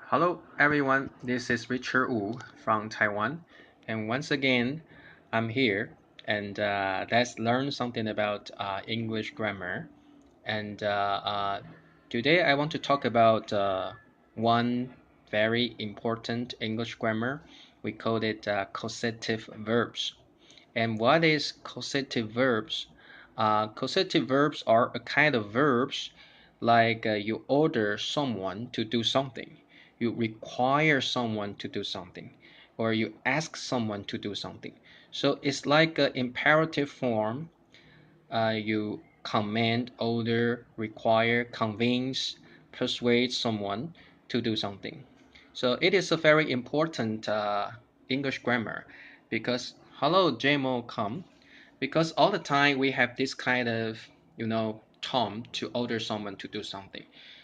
Hello everyone, this is Richard Wu from Taiwan, and once again I'm here and let's learn something about English grammar. And today I want to talk about one very important English grammar. We call it causative verbs. And what is causative verbs? Causative verbs are a kind of verbs like you order someone to do something, you require someone to do something, or you ask someone to do something. So it's like an imperative form. You command, order, require, convince, persuade someone to do something. So it is a very important English grammar because hello JMO come because all the time we have this kind of term to order someone to do something.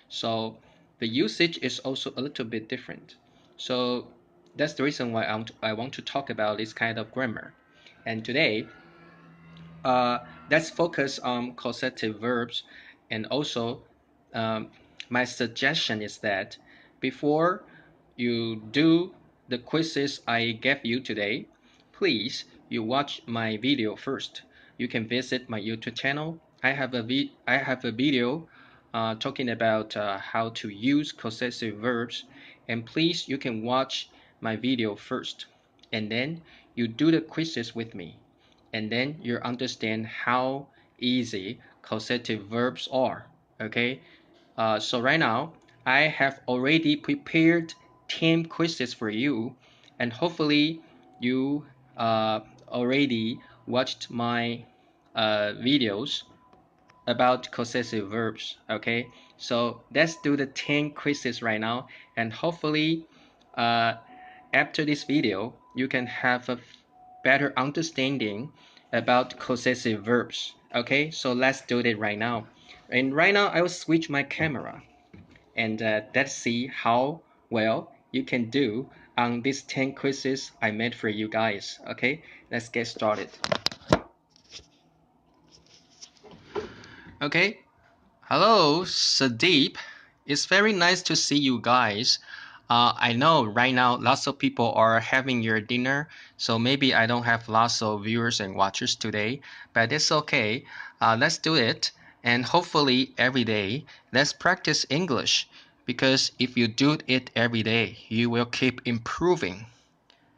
So the usage is also a little bit different. So that's the reason why I want to talk about this kind of grammar. And today let's focus on causative verbs. And also my suggestion is that before you do the quizzes I gave you today, please you watch my video first. You can visit my YouTube channel. I have a video talking about how to use causative verbs, and please you can watch my video first, and then you do the quizzes with me, and then you understand how easy causative verbs are. Okay, so right now I have already prepared 10 quizzes for you, and hopefully you already watched my videos about causative verbs. Okay, so let's do the 10 quizzes right now, and hopefully after this video you can have a better understanding about causative verbs. Okay, so let's do it right now. And right now I will switch my camera, and let's see how well you can do on these 10 quizzes I made for you guys. Okay, let's get started. Okay, hello Sadeep, it's very nice to see you guys. I know right now lots of people are having your dinner, so maybe I don't have lots of viewers and watchers today, but it's okay. Let's do it, and hopefully every day let's practice English, because if you do it every day you will keep improving.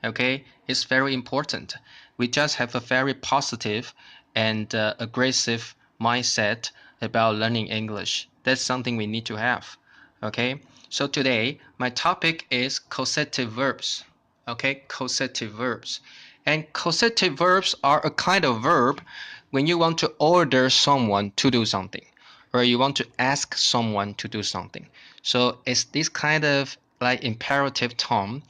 Okay, it's very important. We just have a very positive and aggressive mindset about learning English. That's something we need to have. Okay, so today my topic is causative verbs. Okay, causative verbs. And causative verbs are a kind of verb when you want to order someone to do something, or you want to ask someone to do something. So it's this kind of like imperative term.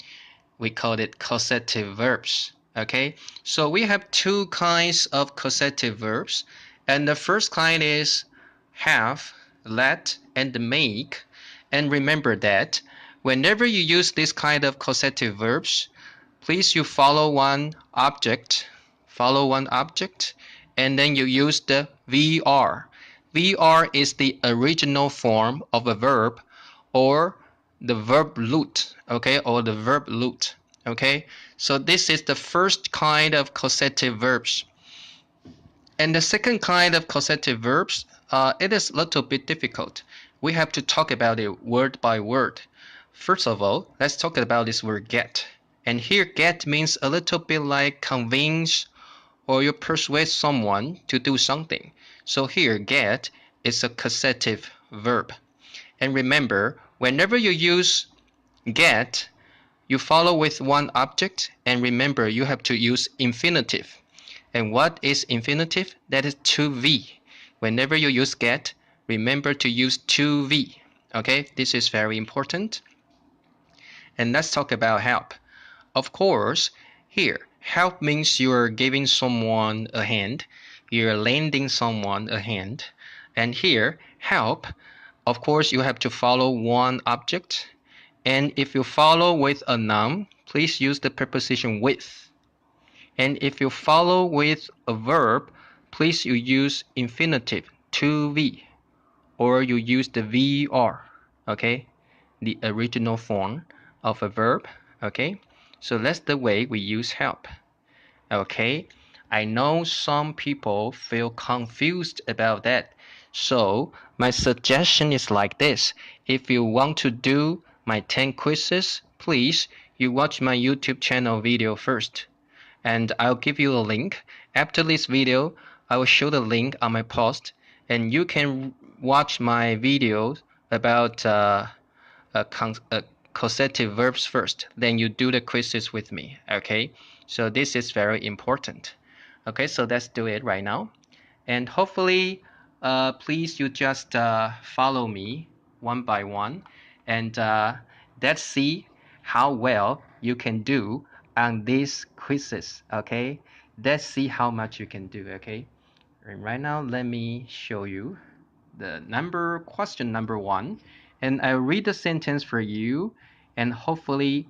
We call it causative verbs. Okay, so we have two kinds of causative verbs, and the first kind is have, let, and make. And remember that whenever you use this kind of causative verbs, please you follow one object, and then you use the VR. VR is the original form of a verb, or the verb root, okay, or the verb root. Okay, so this is the first kind of causative verbs. And the second kind of causative verbs, it is a little bit difficult. We have to talk about it word by word. First of all, let's talk about this word get. And here get means a little bit like convince, or you persuade someone to do something. So here get is a causative verb. And remember, whenever you use get, you follow with one object, and remember you have to use infinitive. And what is infinitive? That is to be. Whenever you use get, remember to use to be. Okay, this is very important. And let's talk about help. Of course, here help means you're giving someone a hand, you're lending someone a hand. And here help, of course you have to follow one object, and if you follow with a noun, please use the preposition with. And if you follow with a verb, please you use infinitive to be, or you use the VR. Okay, the original form of a verb. Okay, so that's the way we use help. Okay, I know some people feel confused about that. So my suggestion is like this. If you want to do my 10 quizzes, please, you watch my YouTube channel video first. And I'll give you a link. After this video, I will show the link on my post, and you can watch my videos about causative verbs first. Then you do the quizzes with me. Okay, so this is very important. Okay, so let's do it right now. And hopefully, please you just follow me one by one, and let's see how well you can do on these quizzes. Okay, let's see how much you can do. Okay, and right now let me show you the question number 1, and I'll read the sentence for you, and hopefully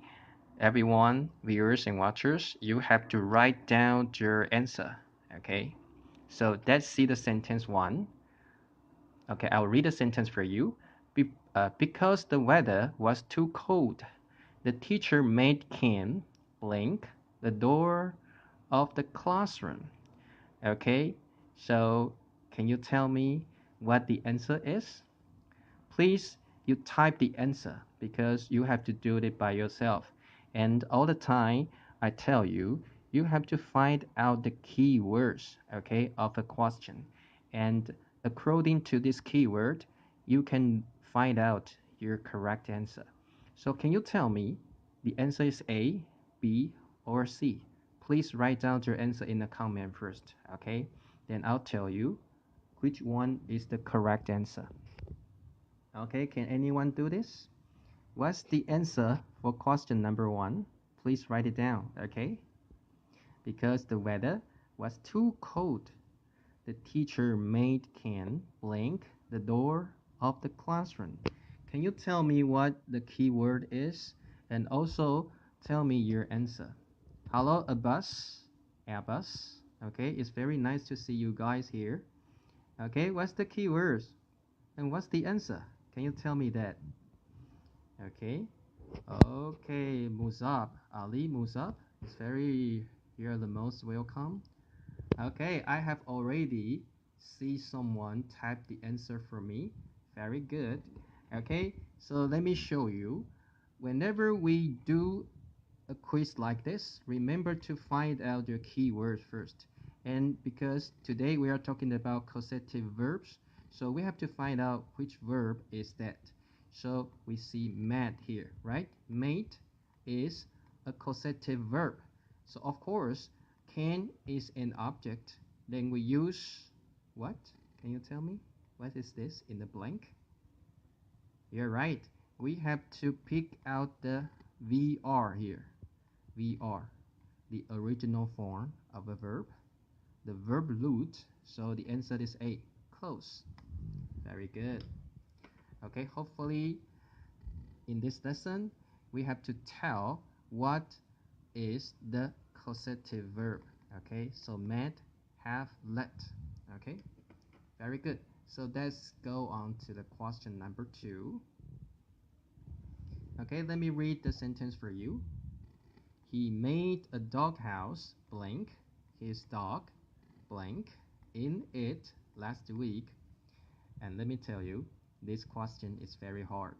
everyone, viewers and watchers, you have to write down your answer. Okay, so let's see the sentence 1. Okay, I'll read the sentence for you. Because the weather was too cold, the teacher made Ken blink the door of the classroom. Okay, so can you tell me what the answer is? Please, you type the answer because you have to do it by yourself. And all the time, I tell you, you have to find out the key words, okay, of a question. And according to this keyword, you can find out your correct answer. So can you tell me the answer is A, B, or C? Please write down your answer in the comment first, okay? Then I'll tell you which one is the correct answer. Okay, can anyone do this? What's the answer for question number 1? Please write it down, okay? Because the weather was too cold, the teacher made Ken blink the door of the classroom. Can you tell me what the key word is? And also tell me your answer. Hello, Abbas. Abbas. Okay, it's very nice to see you guys here. Okay, what's the key words? And what's the answer? Can you tell me that? Okay. Okay, Musab. Ali Musab. It's very, you're the most welcome. Okay, I have already see someone type the answer for me. Very good. Okay, so let me show you. Whenever we do a quiz like this, remember to find out your keywords first. And because today we are talking about causative verbs, so we have to find out which verb is that. So we see made here, right? Made is a causative verb. So of course, can is an object. Then we use what? Can you tell me? What is this in the blank? You're right. We have to pick out the VR here. VR, the original form of a verb. The verb root, so the answer is A, close. Very good. Okay, hopefully in this lesson, we have to tell what is the causative verb. Okay, so made, have, let. Okay, very good. So let's go on to the question number 2. Okay, let me read the sentence for you. He made a doghouse blank his dog blank in it last week. And let me tell you, this question is very hard.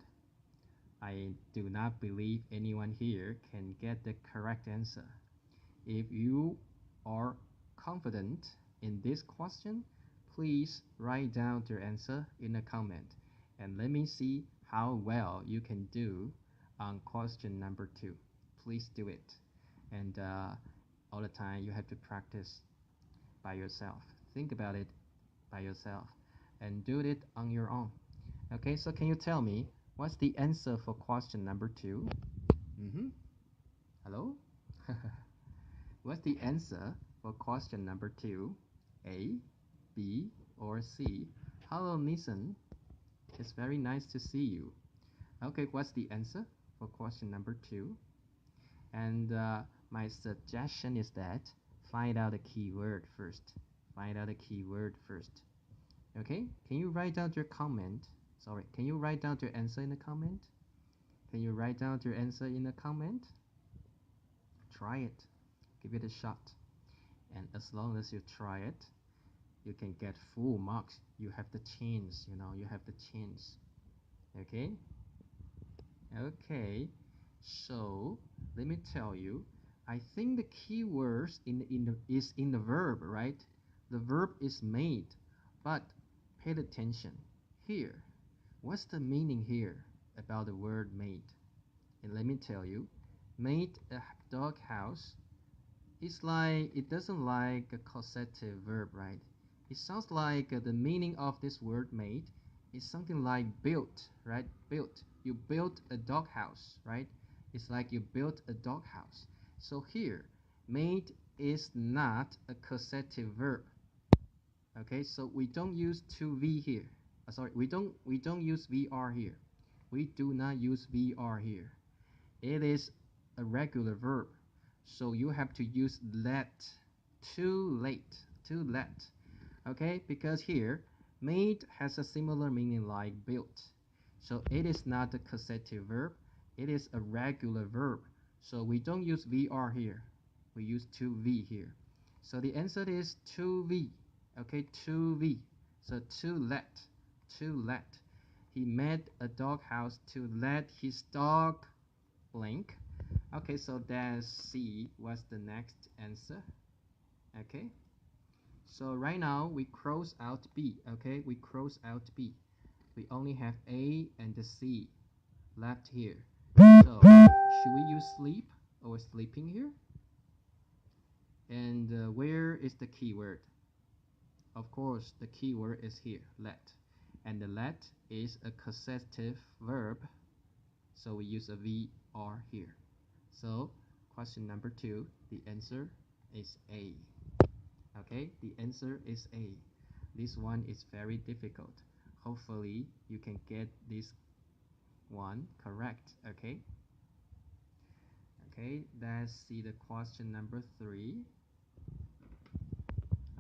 I do not believe anyone here can get the correct answer. If you are confident in this question, please write down your answer in a comment and let me see how well you can do on question number 2. Please do it. And all the time you have to practice by yourself. Think about it by yourself and do it on your own. Okay, so can you tell me what's the answer for question number 2? Hello? What's the answer for question number 2? A, B, or C? Hello, Nissan. It's very nice to see you. Okay, what's the answer for question number 2? And my suggestion is that find out a keyword first. Find out a keyword first. Okay, can you write down your comment? Sorry, can you write down your answer in the comment? Can you write down your answer in the comment? Try it. Give it a shot. And as long as you try it, you can get full marks. You have the chance, you have the chance. Okay? Okay. So, let me tell you, I think the key words is in the verb, right? The verb is made, but pay attention. Here, what's the meaning here about the word made? And let me tell you, made a dog house. It's like, it doesn't like a causative verb, right? It sounds like the meaning of this word made is something like built, right? Built. You built a dog house, right? It's like you built a dog house. So here, made is not a causative verb. Okay, so we don't use to V here. Sorry, we don't use VR here. We do not use VR here. It is a regular verb. So you have to use let, to let. Okay, because here, made has a similar meaning like built. So it is not a causative verb. It is a regular verb. So we don't use VR here. We use to V here. So the answer is to V. Okay, to V. So to let. He made a dog house to let his dog blank. Okay, so that's C. What's the next answer? Okay, so right now we cross out B. Okay, we cross out B. We only have A and the C left here. So should we use sleep or sleeping here? And where is the keyword? Of course, the keyword is here, let. And the let is a causative verb, so we use a VR here. So question number 2, the answer is A. Okay, the answer is A. This one is very difficult. Hopefully you can get this one correct. Okay, let's see the question number 3.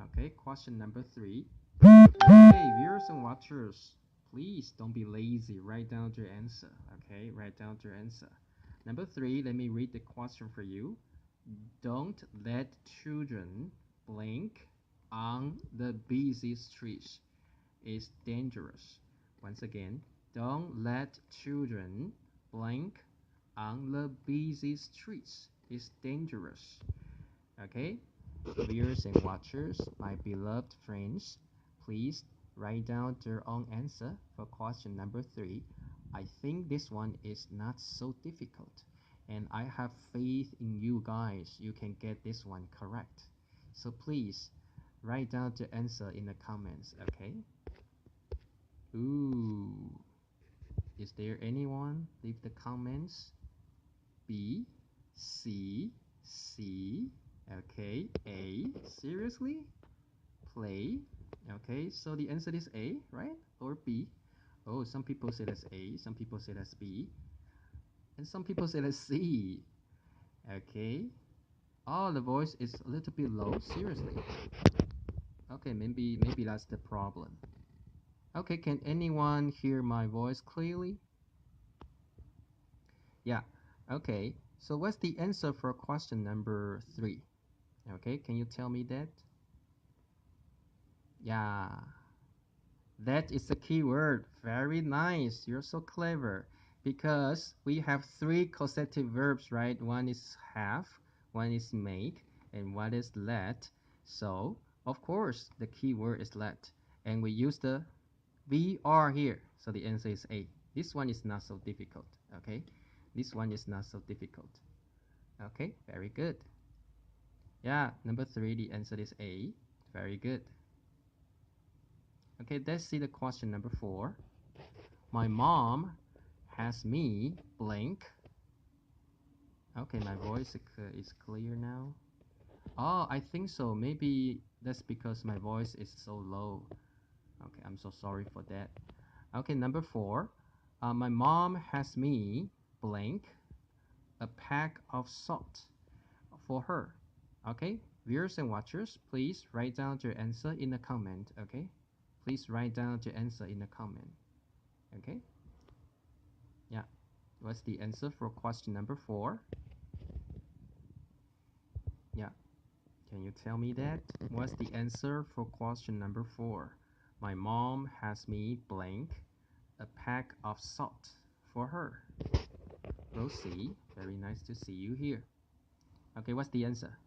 Okay, question number 3. Okay, viewers and watchers, please don't be lazy. Write down your answer. Okay, write down your answer. Number 3, let me read the question for you. Don't let children blink on the busy streets. It's dangerous. Once again, don't let children blink on the busy streets. It's dangerous. Okay, viewers and watchers, my beloved friends, please write down your own answer for question number 3. I think this one is not so difficult, and I have faith in you guys. You can get this one correct. So please write down the answer in the comments. Okay. Ooh, is there anyone? Leave the comments. B, C, C. Okay, A. Seriously? Play. Okay, so the answer is A, right? Or B? Oh, some people say that's A, some people say that's B, and some people say that's C. Okay. Oh, the voice is a little bit low. Seriously. Okay, maybe that's the problem. Okay, can anyone hear my voice clearly? Yeah. Okay, so what's the answer for question number 3? Okay, can you tell me that? Yeah, that is a keyword. Very nice. You're so clever. Because we have 3 causative verbs, right? One is have, one is make, and one is let. So, of course, the keyword is let. And we use the VR here. So the answer is A. This one is not so difficult. Okay? This one is not so difficult. Okay, very good. Yeah, number 3, the answer is A. Very good. Okay, let's see the question number 4. My mom has me blank. Okay, my voice is clear now. Oh, I think so. Maybe that's because my voice is so low. Okay, I'm so sorry for that. Okay, number 4. My mom has me blank a pack of salt for her. Okay, viewers and watchers, please write down your answer in the comment. Okay, please write down your answer in the comment. Okay, yeah, What's the answer for question number 4? Yeah. Can you tell me that? What's the answer for question number 4? My mom has me blank a pack of salt for her. Rosie, very nice to see you here. Okay, what's the answer?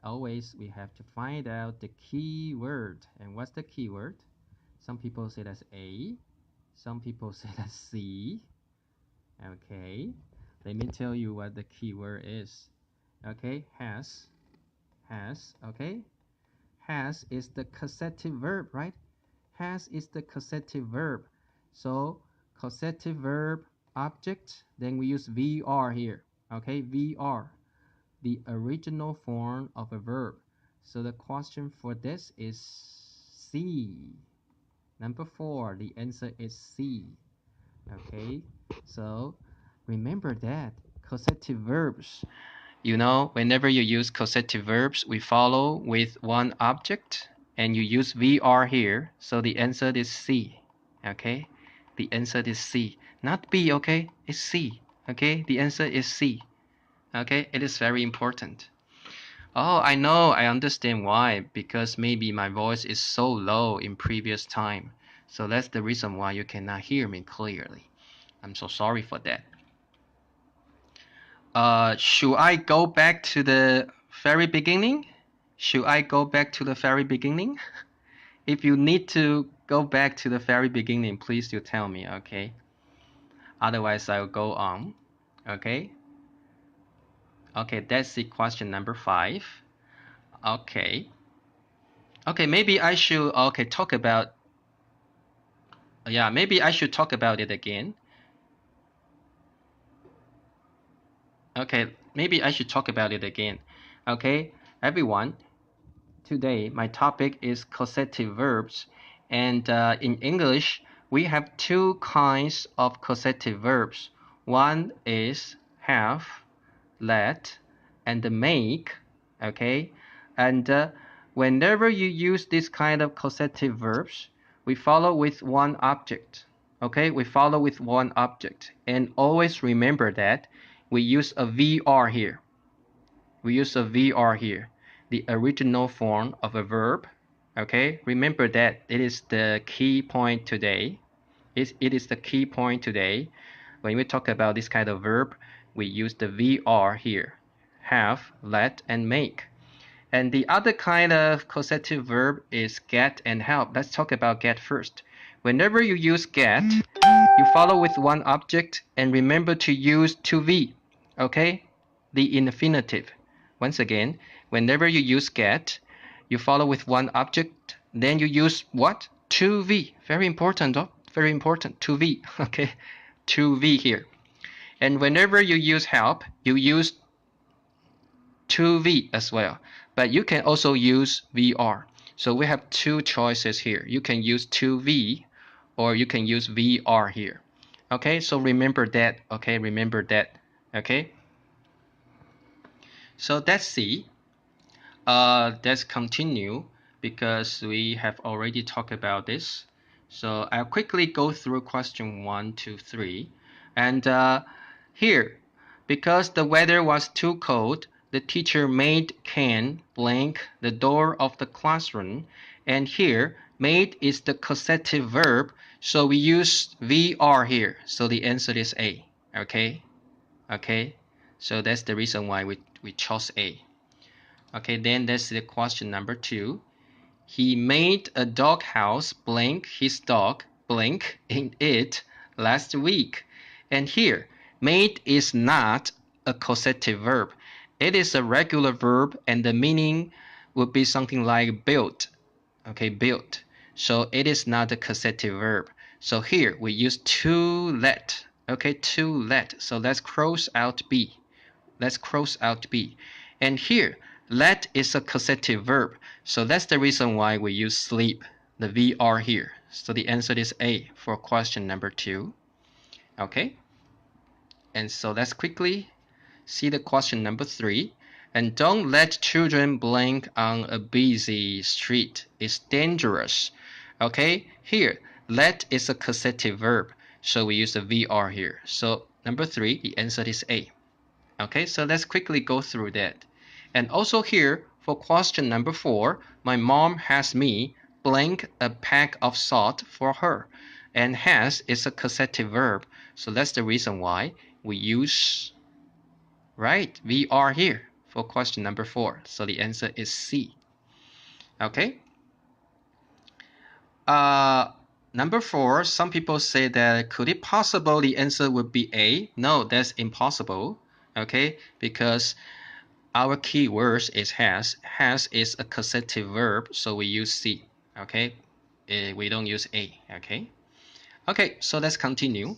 Always we have to find out the key word. And what's the key word? Some people say that's A. Some people say that's C. Okay, let me tell you what the key word is. Okay, has, okay? Has is the causative verb, right? Has is the causative verb. So, causative verb, object, then we use VR here. Okay, VR, the original form of a verb. So the question for this is C. Number 4, the answer is C. Okay, so remember that causative verbs. You know, whenever you use causative verbs, we follow with one object, and you use VR here, so the answer is C. Okay, the answer is C, not B. Okay, it's C. Okay, the answer is C. Okay, it is very important. Oh, I know, I understand why, because maybe my voice is so low in previous time. So that's the reason why you cannot hear me clearly. I'm so sorry for that. Should I go back to the very beginning? Should I go back to the very beginning? If you need to go back to the very beginning, please do tell me, okay? Otherwise, I'll go on, okay? Okay, that's the question number 5. Okay. Okay, maybe I should, okay, talk about, yeah, maybe I should talk about it again. Okay, maybe I should talk about it again. Okay, everyone, today my topic is causative verbs, and in English we have 2 kinds of causative verbs. One is have, let, and make. Okay, and whenever you use this kind of causative verbs, we follow with one object. Okay, we follow with one object, and always remember that we use a VR here. We use a VR here, the original form of a verb. Okay, remember that it is the key point today. It is the key point today. When we talk about this kind of verb, we use the VR here. Have, let, and make. And the other kind of causative verb is get and help. Let's talk about get first. Whenever you use get, you follow with one object and remember to use to be. Okay? The infinitive. Once again, whenever you use get, you follow with one object, then you use what? To be. Very important, oh? Very important. To be. Okay? To be here. And whenever you use help, you use to be as well. But you can also use VR. So we have 2 choices here. You can use to be or you can use VR here. Okay, so remember that. Okay, remember that. Okay. So let's see. Let's continue because we have already talked about this. So I'll quickly go through question 1, 2, 3. And here, because the weather was too cold, the teacher made Ken blank the door of the classroom. And here, made is the causative verb, so we use VR here. So the answer is A. Okay? Okay? So that's the reason why we chose A. Okay, then that's the question number 2. He made a doghouse blank his dog blank in it last week. And here, made is not a causative verb. It is a regular verb and the meaning would be something like built. Okay, built. So it is not a causative verb. So here we use to let. Okay, to let. So let's cross out B. Let's cross out B. And here, let is a causative verb. So that's the reason why we use sleep, the VR here. So the answer is A for question number 2. Okay. And so let's quickly see the question number 3. And don't let children blank on a busy street. It's dangerous. Okay. Here, let is a causative verb. So we use the VR here. So Number 3, the answer is A. Okay, so let's quickly go through that. And also here, for question number 4, my mom has me blank a pack of salt for her. And has is a causative verb. So that's the reason why we use, right, VR here for question number 4. So the answer is C. Okay. Number 4, some people say that could it possible the answer would be A? No, that's impossible. Okay, because our keyword is has. Has is a causative verb, so we use C. Okay, we don't use A. Okay. Okay, so let's continue.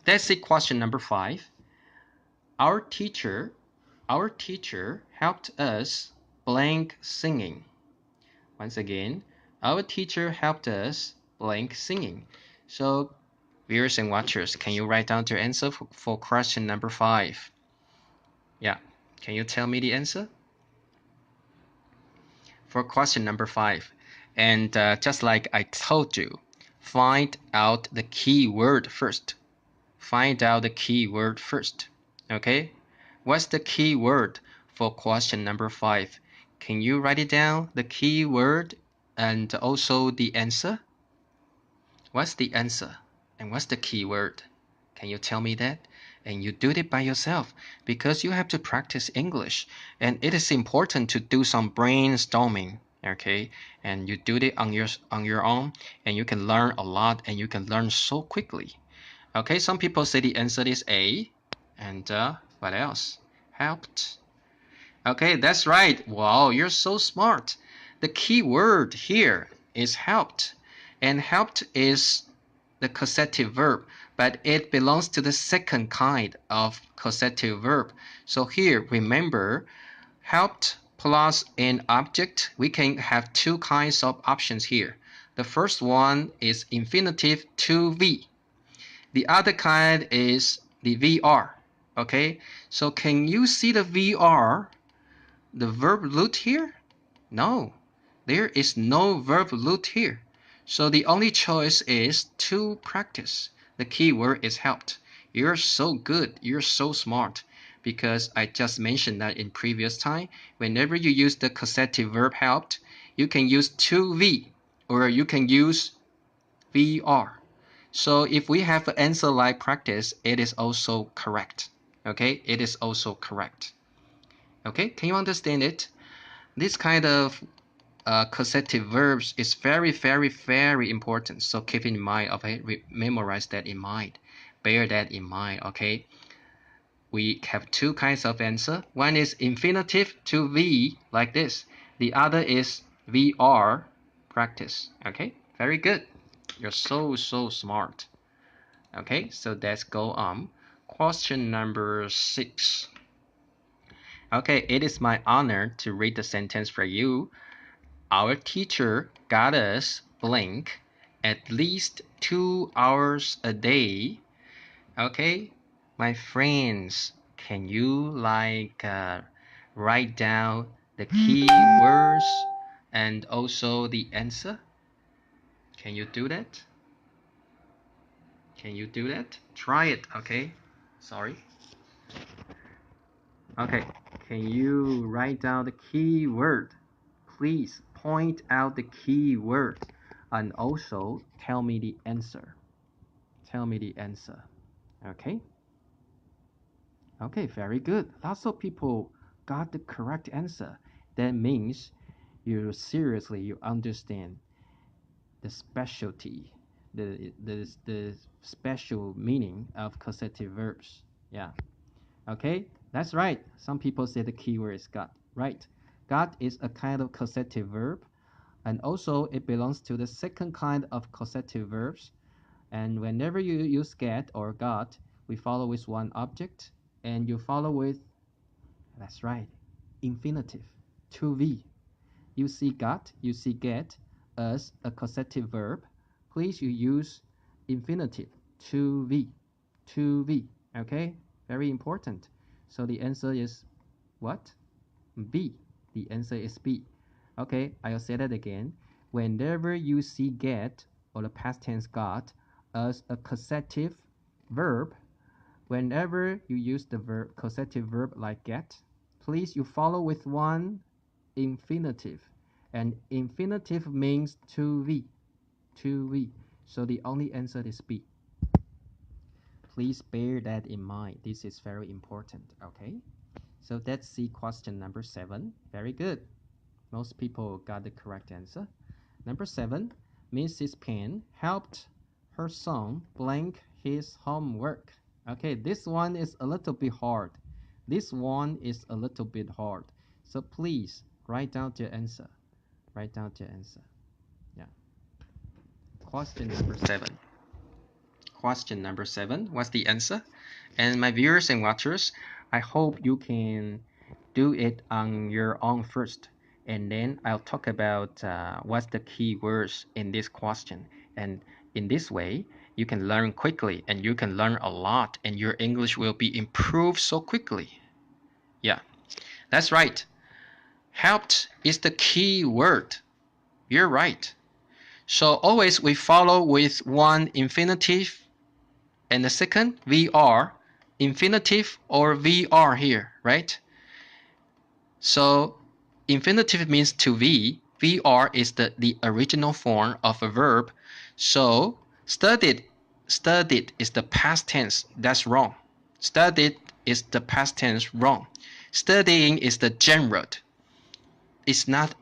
Let's see question number 5. Our teacher helped us blank singing. Once again, our teacher helped us blank singing. So, viewers and watchers, can you write down your answer for question number 5? Yeah, can you tell me the answer? For question number 5. And just like I told you, find out the key word first. Find out the key word first. Okay? What's the key word for question number 5? Can you write it down, the key word and also the answer? What's the answer? And what's the key word? Can you tell me that? And you do it by yourself because you have to practice English. And it is important to do some brainstorming, okay? And you do it on your own, and you can learn a lot, and you can learn so quickly. Okay, some people say the answer is A. And what else? Helped. Okay, that's right. Wow, you're so smart. The key word here is helped. And helped is the causative verb, but it belongs to the second kind of causative verb. So here, remember, helped plus an object, we can have two kinds of options here. The first one is infinitive to be. The other kind is the VR. Okay, so can you see the VR, the verb root here? No, there is no verb root here. So the only choice is to practice. The key word is helped. You're so good, you're so smart, because I just mentioned that in previous time. Whenever you use the causative verb helped, you can use to be or you can use VR. So if we have an answer like practice, it is also correct. Okay, it is also correct. Okay, can you understand it? This kind of causative verbs is very, very, very important. So keep it in mind. Okay, memorize that in mind. Bear that in mind. Okay. We have two kinds of answer. One is infinitive to be like this. The other is VR practice. Okay. Very good. You're so smart. Okay. So let's go on. Question number 6. Okay. It is my honor to read the sentence for you. Our teacher got us blank at least 2 hours a day. Okay, my friends, can you write down the key words and also the answer? Can you do that? Can you do that? Try it, okay? Sorry. Okay, can you write down the key word? Please point out the key word and also tell me the answer. Tell me the answer. Okay? Okay, very good. Lots of people got the correct answer. That means you understand the specialty, the special meaning of causative verbs. Yeah. Okay, that's right. Some people say the keyword is got. Right. Got is a kind of causative verb, and also it belongs to the second kind of causative verbs. And whenever you use get or got, we follow with one object, and you follow with, that's right, infinitive, to be. You see got, you see get as a causative verb. Please you use infinitive, to be, okay? Very important. So the answer is what? B. The answer is B. Okay, I'll say that again. Whenever you see get or the past tense got as a causative verb, whenever you use the verb causative verb like get, please you follow with one infinitive, and infinitive means to be. So the only answer is B. Please bear that in mind. This is very important. Okay, so let's see question number 7. Very good. Most people got the correct answer. Number 7, Mrs. Penn helped her son blank his homework. Okay, this one is a little bit hard. So please write down the answer. Yeah. Question number 7. What's the answer? And my viewers and watchers, I hope you can do it on your own first. And then I'll talk about what's the key words in this question. And in this way, you can learn quickly and you can learn a lot and your English will be improved so quickly. Yeah, that's right. Helped is the key word. You're right. So always we follow with one infinitive and the second VR, infinitive or VR here, right? So infinitive means to be. VR is the original form of a verb. So studied is the past tense. That's wrong. Studied is the past tense. Wrong. Studying is the gerund. It's not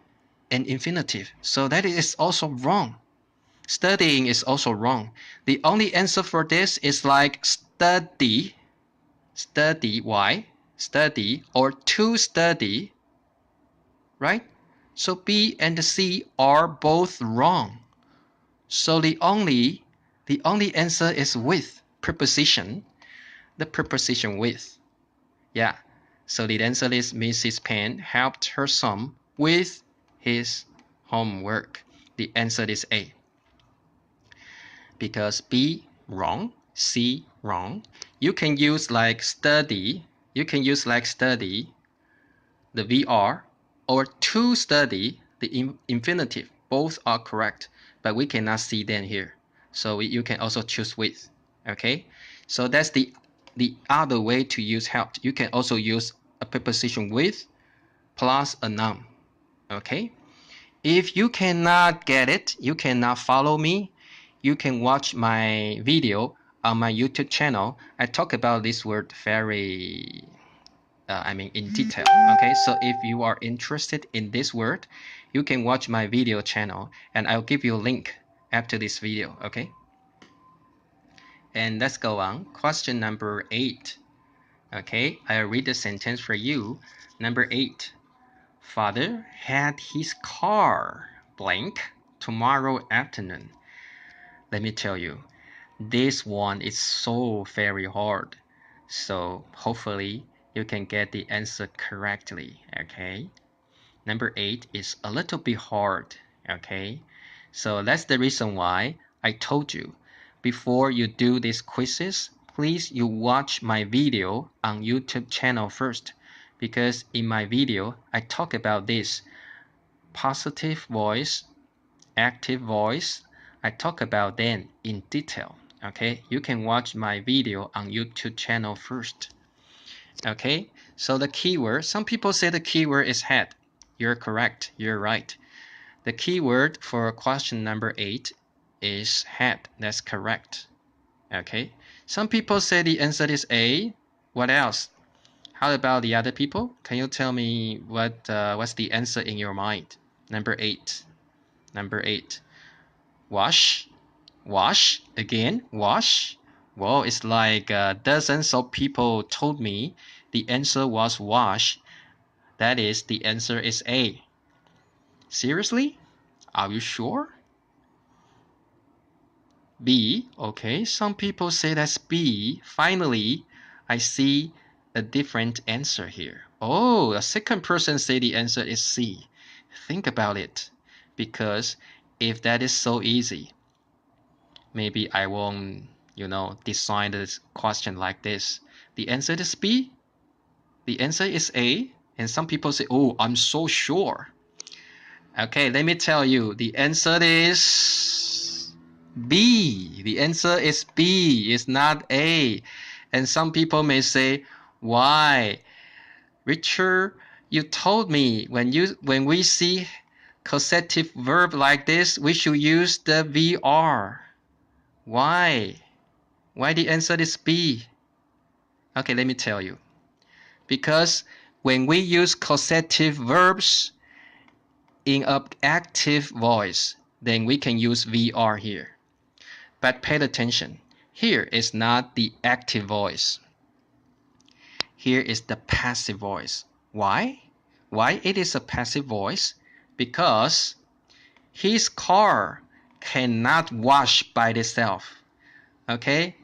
an infinitive. So that is also wrong. Studying is also wrong. The only answer for this is like study. Why? Study or to study. Right? So B and C are both wrong. So the only answer is with preposition. The preposition with. Yeah. So the answer is Mrs. Penn helped her son with his homework. The answer is A. Because B wrong, C wrong. You can use like study. The VR, or to study, the infinitive. Both are correct, but we cannot see them here. So you can also choose with. Okay, so that's the other way to use helped. You can also use a preposition with plus a noun. Okay, if you cannot get it, you cannot follow me, you can watch my video on my YouTube channel. I talk about this word very in detail. Okay, so if you are interested in this word, you can watch my video channel and I'll give you a link after this video. Okay, and let's go on. Question number 8. Okay, I'll read the sentence for you. Number 8. Father had his car blank tomorrow afternoon. Let me tell you, this one is so very hard. So hopefully you can get the answer correctly. Okay. Number 8 is a little bit hard. Okay. So that's the reason why I told you before you do these quizzes, please you watch my video on YouTube channel first, because in my video I talk about this positive voice, active voice. I talk about them in detail. Okay, you can watch my video on YouTube channel first. Okay, so the keyword, some people say the keyword is had. You're correct, you're right. The keyword for question number 8 is had. That's correct. Okay, some people say the answer is A. What else? How about the other people? Can you tell me what's the answer in your mind? Number 8. Wash. Again, wash. Well, it's like dozens of people told me the answer was wash. That is, the answer is A. Seriously? Are you sure? B. Okay, some people say that's B. Finally, I see a different answer here. Oh, the second person say the answer is C. Think about it. Because if that is so easy, maybe I won't, design this question like this. The answer is B. The answer is A. And some people say, oh, I'm so sure. Okay, let me tell you. The answer is B. The answer is B. It's not A. And some people may say, why? Richard, you told me when we see causative verb like this, we should use the VR. Why? Why the answer is B? Okay, let me tell you. Because when we use causative verbs in an active voice, then we can use VR here. But pay attention. Here is not the active voice. Here is the passive voice. Why? Why it is a passive voice? Because his car cannot wash by itself. Okay?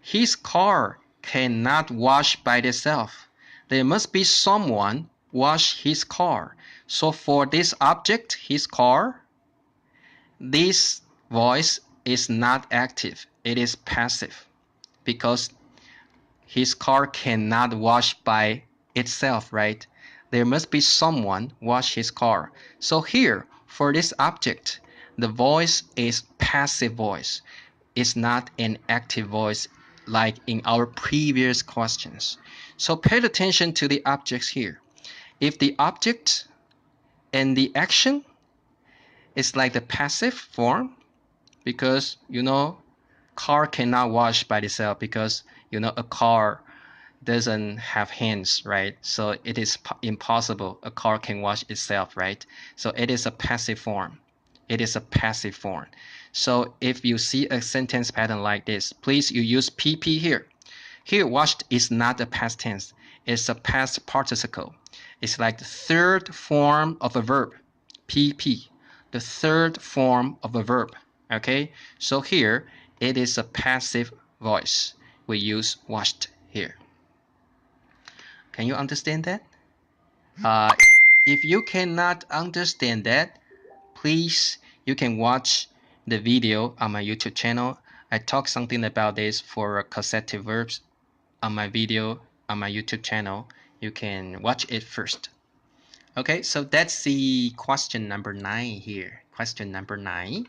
His car cannot wash by itself. There must be someone wash his car. So for this object, his car, this voice is not active. It is passive because his car cannot wash by itself, right? There must be someone wash his car. So here, for this object, the voice is passive voice. It's not an active voice like in our previous questions. So pay attention to the objects here. If the object and the action is like the passive form, because car cannot wash by itself because a car doesn't have hands, right? So it is impossible a car can wash itself, right? So it is a passive form. It is a passive form. So if you see a sentence pattern like this, please you use PP here. Here washed is not a past tense. It's a past participle. It's like the third form of a verb. PP. The third form of a verb. Okay? So here it is a passive voice. We use washed here. Can you understand that? If you cannot understand that, please you can watch the video on my YouTube channel. I talk something about this for causative verbs on my video on my YouTube channel. You can watch it first. Okay, so that's the question number 9 here. Question number 9.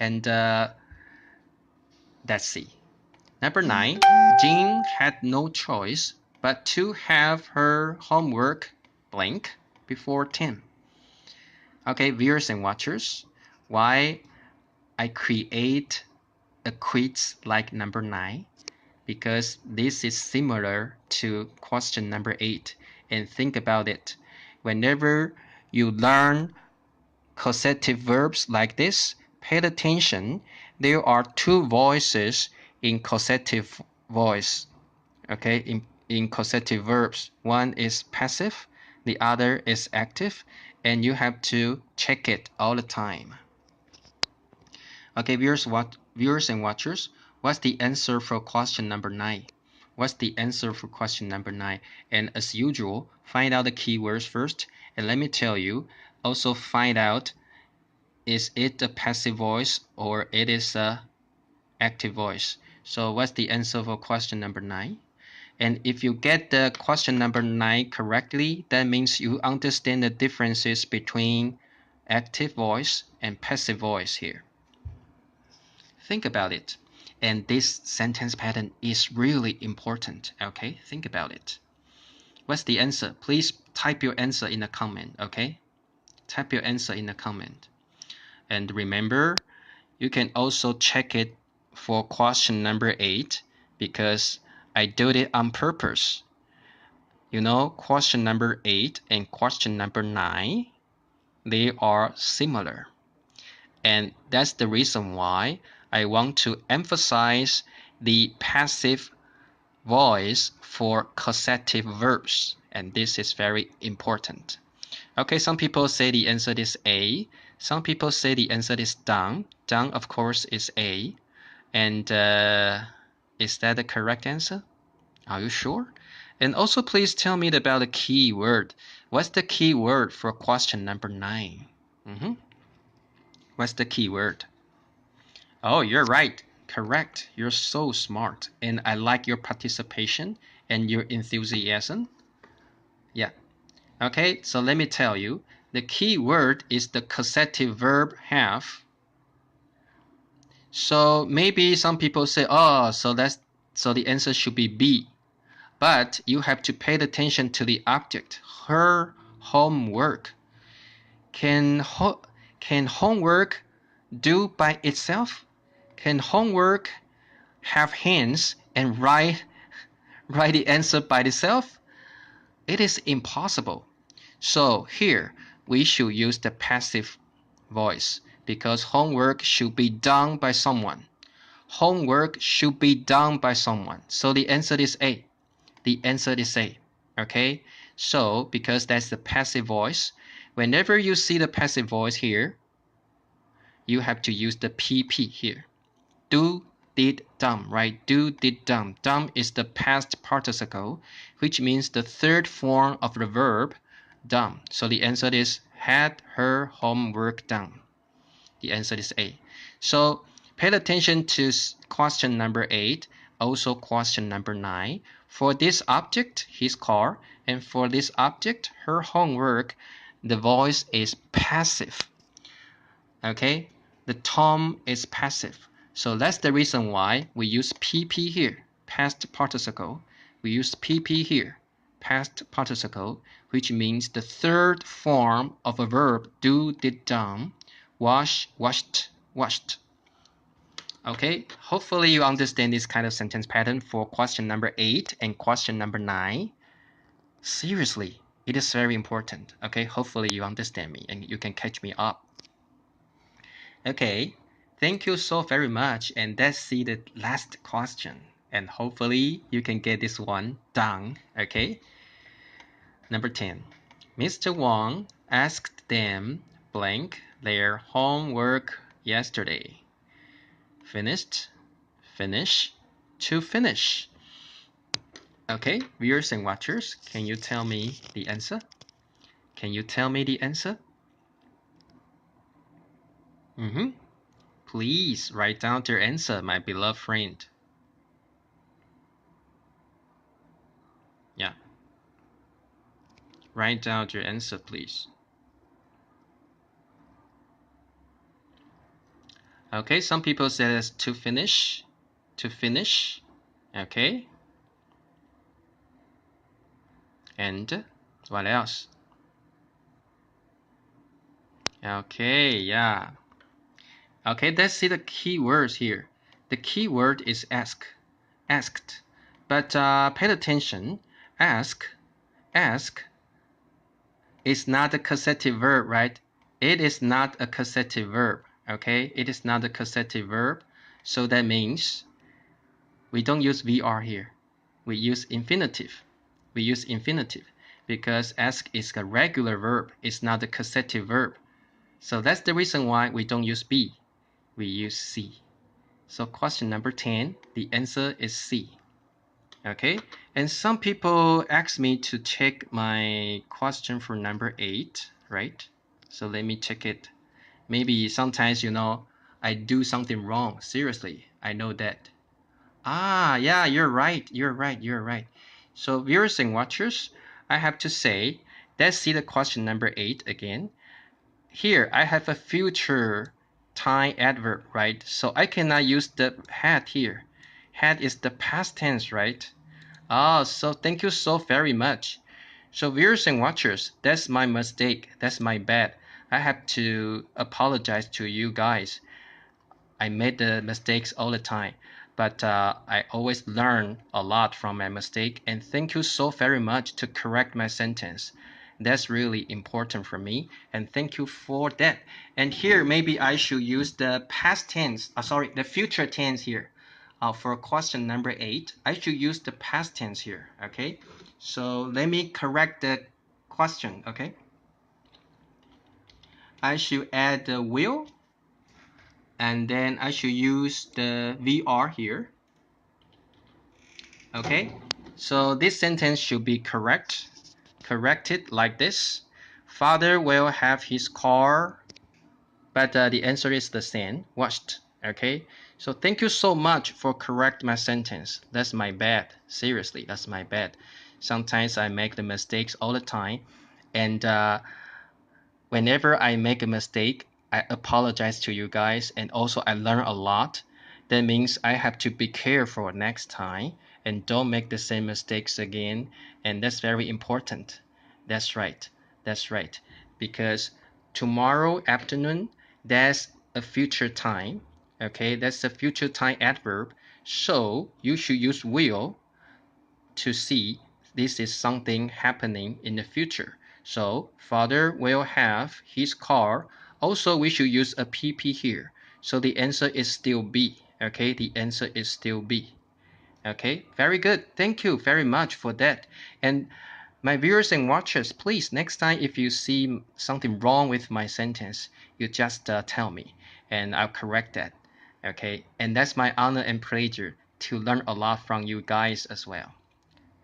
And let's see. Number 9, Jean had no choice but to have her homework blank before 10. Okay, viewers and watchers, why I create a quiz like number 9? Because this is similar to question number 8. And think about it. Whenever you learn causative verbs like this, pay attention. There are two voices in causative voice. Okay, in causative verbs. One is passive, the other is active, and you have to check it all the time. Okay, viewers and watchers, what's the answer for question number 9? What's the answer for question number 9? And as usual, find out the keywords first. And let me tell you, also find out, is it a passive voice or it is a active voice? So what's the answer for question number 9? And if you get the question number 9 correctly, that means you understand the differences between active voice and passive voice here. Think about it. And this sentence pattern is really important, okay? Think about it. What's the answer? Please type your answer in the comment, okay? Type your answer in the comment. And remember, you can also check it for question number 8 because I did it on purpose. Question number 8 and question number 9, they are similar. And that's the reason why I want to emphasize the passive voice for causative verbs. And this is very important. Okay, some people say the answer is A. Some people say the answer is done. Done, of course, is A. And is that the correct answer? Are you sure? And also, please tell me about the key word. What's the key word for question number 9? What's the key word? Oh, you're right. Correct. You're so smart. And I like your participation and your enthusiasm. Yeah. Okay, so let me tell you. The key word is the causative verb have. So maybe some people say, oh, so So the answer should be B. But you have to pay attention to the object, her homework. Can homework do by itself? Can homework have hands and write the answer by itself? It is impossible. So here we should use the passive voice because homework should be done by someone. Homework should be done by someone. So the answer is A. The answer is A. Okay? So because that's the passive voice, whenever you see the passive voice here, you have to use the PP here. Do, did, done, right? Do, did, done. Done is the past participle, which means the third form of the verb done. So the answer is had her homework done. The answer is A. So pay attention to question number 8, also question number 9. For this object, his car, and for this object, her homework, the voice is passive. Okay? The Tom is passive. So that's the reason why we use PP here, past participle. We use PP here, past participle, which means the third form of a verb, do, did, done, wash, washed, washed. Okay, hopefully you understand this kind of sentence pattern for question number 8 and question number 9. Seriously, it is very important. Okay, hopefully you understand me and you can catch me up. Okay, thank you so very much, and let's see the last question, and hopefully you can get this one done. Okay, number 10. Mr. Wang asked them blank their homework yesterday. Finished, finish, to finish. Okay, viewers and watchers, can you tell me the answer? Can you tell me the answer? Please write down your answer, my beloved friend. Yeah. Write down your answer, please. Okay, some people say it's to finish. To finish. Okay. And what else? Okay, yeah. Okay, let's see the key words here. The key word is ask. Asked. But pay attention. Ask is not a causative verb, right? It is not a causative verb. Okay, it is not a causative verb. So that means we don't use VR here. We use infinitive. We use infinitive because ask is a regular verb. It's not a causative verb. So that's the reason why we don't use B. We use C. So question number 10, the answer is C. Okay, and some people ask me to check my question for number 8, right? So let me check it. Maybe sometimes, I do something wrong. Seriously, I know that. Yeah, you're right. So viewers and watchers, I have to say, let's see the question number 8 again. Here, I have a future time adverb, right? So I cannot use the had here. Had is the past tense, right? So thank you so very much. So viewers and watchers, that's my mistake. That's my bad. I have to apologize to you guys. I made the mistakes all the time, but I always learn a lot from my mistake, and thank you so very much to correct my sentence. That's really important for me, and thank you for that. And here, maybe I should use the past tense, the future tense here. For question number 8, I should use the past tense here, okay? So let me correct the question, okay? I should add the will, and then I should use the VR here. Okay, so this sentence should be corrected like this. Father will have his car, but the answer is the same, washed. Okay, so thank you so much for correct my sentence. That's my bad. Seriously, that's my bad. Sometimes I make the mistakes all the time, and whenever I make a mistake, I apologize to you guys, and also I learn a lot. that means I have to be careful next time and don't make the same mistakes again. And that's very important. That's right. That's right. Because tomorrow afternoon, that's a future time. Okay, that's a future time adverb. So you should use will to see this is something happening in the future. So father will have his car. Also, we should use a PP here. So the answer is still B. Okay, the answer is still B. Okay, very good. Thank you very much for that. And my viewers and watchers, please, next time if you see something wrong with my sentence, you just tell me and I'll correct that. Okay, and that's my honor and pleasure to learn a lot from you guys as well.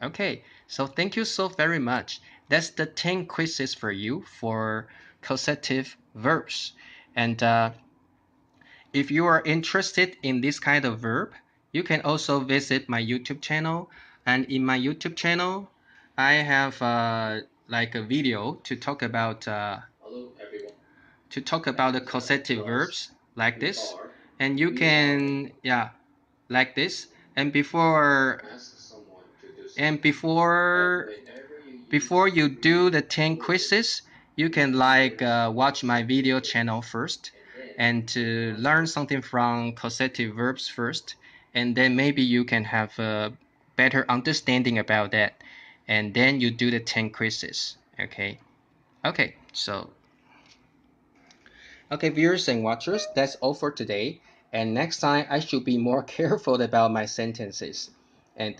Okay, so thank you so very much. That's the 10 quizzes for you for causative verbs. And if you are interested in this kind of verb, you can also visit my YouTube channel. And in my YouTube channel, I have like a video to talk about the causative verbs like this. And you can, yeah, like this. And before you do the 10 quizzes, you can like watch my video channel first and to learn something from causative verbs first, and then maybe you can have a better understanding about that, and then you do the 10 quizzes. Okay, so okay, viewers and watchers, that's all for today, and next time I should be more careful about my sentences, and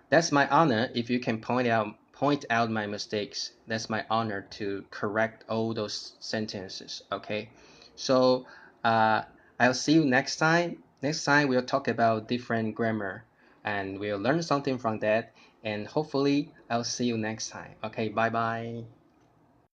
that's my honor if you can point out my mistakes. That's my honor to correct all those sentences. Okay, so I'll see you next time. Next time we'll talk about different grammar and we'll learn something from that, and hopefully I'll see you next time. Okay, bye bye.